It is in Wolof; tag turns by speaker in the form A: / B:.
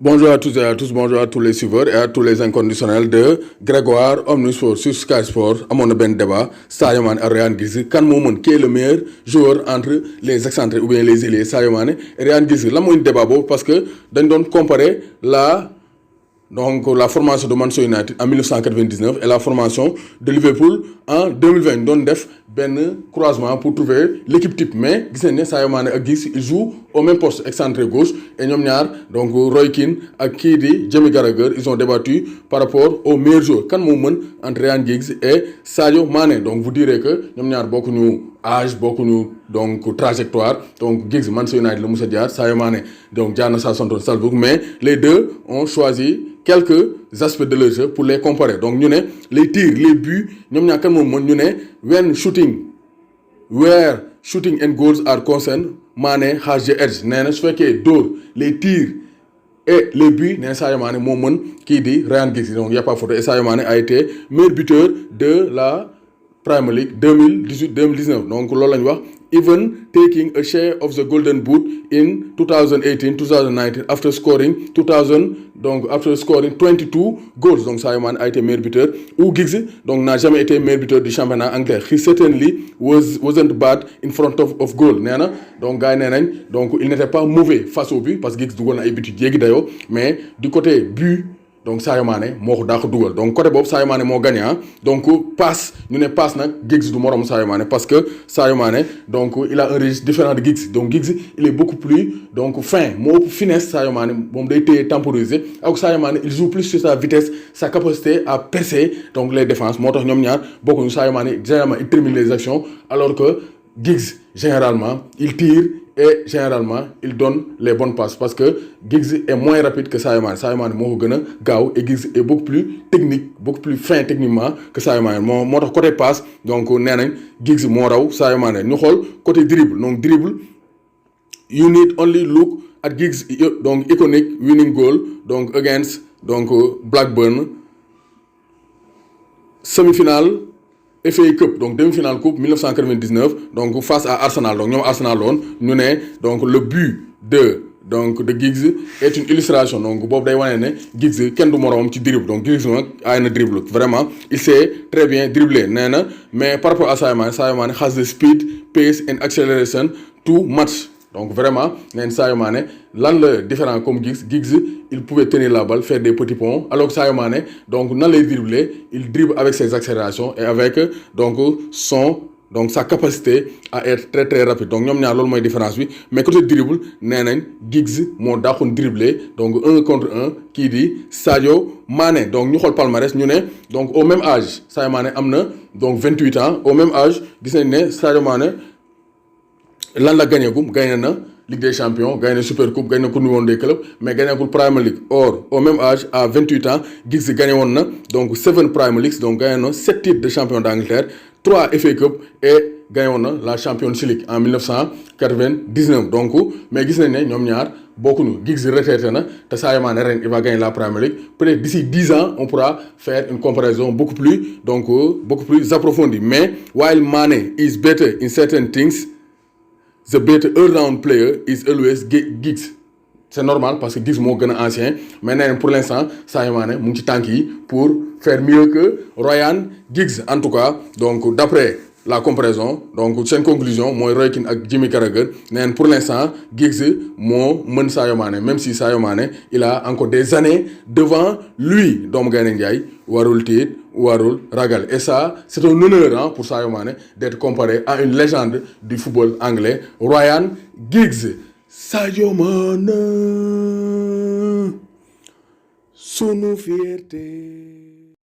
A: Bonjour à toutes et à tous, bonjour à tous les suiveurs et à tous les inconditionnels de Grégoire Omnisport sur Sky Sport. Amoon na benn débat Sadio Mané ak Ryan Giggs kan moo mën qui est le meilleur joueur entre les excentrés ou bien les ailiers Sadio Mané et Ryan Giggs la mooy débat boobu parce que dañ doon comparer la formation de Manchester United en 1999 et la formation de Liverpool en 2020 ñu doon def benn croisement pour trouver l'équipe type mais gis nañ ne Sadio Mané ak Giggs ils jouent au même poste excentré gauche et ñoom ñaar donc Roy Keane ak kii di Jamie Carragher ils ont débattu par rapport aux meilleurs joueurs kan moo mën entre Ryan Giggs et Sadio Mané donc vous direz que ñoom ñaar bokkuñu âge bokkuñu donc trajectoire donc Giggs Manchester United la mos a jaar Sadio Mané donc jaar na Southampton Salzbourg mais les deux ont choisi quelques aspects de leur jeu pour les comparer donc ñu ne les tirs les buts ñoom ñaar kan moom mën ñu ne where shooting and goals are concerned Mané has the edge nee na su fekkee dóor les tirs et les buts nee na Sadio Mané moo mën kii di Ryan Giggs donc y a pas photo et Sadio Mané a été meilleur buteur de la Premier League 2018-2019 donc loolu la ñu wax even taking a share of the Golden Boot in 2018-2019 after scoring 22 goals donc Sadio Mané a été meilleur buteur ou Giggs donc n'a jamais été meilleur buteur du championnat anglais. He certainly wasn't bad in front of goal nee na donc gars yi nee nañ donc il n'était pas mauvais face au but parce que Giggs dugal na ay buts jéggi dayoo mais du côté but. donc Sadio Mané moo ko dàq dugal donc côté boobu Sadio Mané moo gagné donc passe ñu ne passe nag Giggs du moroom Sadio Mané parce que Sadio Mané donc il a un registre différent de Giggs donc Giggs il est beaucoup plus donc fin moo ëpp finesse Sadio Mané moom day téye temporiser ak Sadio Mané il joue plus sur sa vitesse sa capacité à percer donc les défenses moo tax ñoom ñaar bokkuñu Sadio Mané généralement il termine les actions alors que Giggs généralement il tire et généralement il donne les bonnes passes parce que Giggs est moins rapide que Sadio Mané Sadio Mané moo ko gën a gaaw et Giggs est beaucoup plus technique beaucoup plus fin techniquement que Sadio Mané moo tax côté passe donc nee nañ Giggs moo raw Sadio Mané ñu xool côté dribble donc dribble you need only look at Giggs donc iconic winning goal donc against donc Blackburn semi-finale FA Cup donc demi-finale coupe 1999 donc face à Arsenal donc ñoom Arsenal la woon ñu ne donc le but de Giggs est une illustration donc boobu day wane ne Giggs kenn du moroom ci dribble donc Giggs nag aay na dribble vraiment il sait très bien dribbler nee na mais par rapport à Sadio Mané has the speed pace and acceleration to match donc vraiment neen Sadio Mané lan la différent comme Giggs il pouvait tenir la balle faire des petits ponts alors que Sadio Mané donc nan lay dribbler il dribble avec ses accélérations et avec donc sa capacité à être très très rapide donc ñoom ñaar loolu mooy différence bi mais côté dribble nee nañ Giggs moo daaxoon dribbler donc 1 contre 1 kii di Sadio Mané donc ñu xool palmarès ñu ne donc au même âge Sadio Mané am na donc 28 ans au même âge gis nañ ne Sadio Mané lan la gagné na Ligue des Champions gagné na Super Coupe gagné na Coupe du Monde des clubs mais gagné na Premier League or au même âge à 28 ans Giggs gagné woon na donc 7 Premier Leagues donc gagné na 7 titres de champion d'Angleterre 3 FA Cup et gagné woon na la Champions League en 1999 donc mais gis nañ ne ñoom ñaar bokkuñu Giggs retraité na te Sadio Mané ren il va gagner la Premier League peut-être d'ici 10 ans on pourra faire une comparaison beaucoup plus approfondie mais while Mané is better in certain things the better all-round player is always Giggs c'est normal parce que Giggs moo gën a ancien mais nee na pour l'instant Sadio Mané mu ngi ci tànk yi pour faire mieux que Ryan Giggs en tout cas donc d'après la comparaison donc seen conclusion mooy Roy Keane ak Jamie Carragher nee na pour l'instant Giggs moo mën Sadio Mané même si Sadio Mané il a encore des années devant lui doomu Gaynde Njaay warul tiit warul ragal et ça c'est un honneur pour Sadio Mané d'être comparé à une légende du football anglais Ryan Giggs Sadio Mané sunu fierté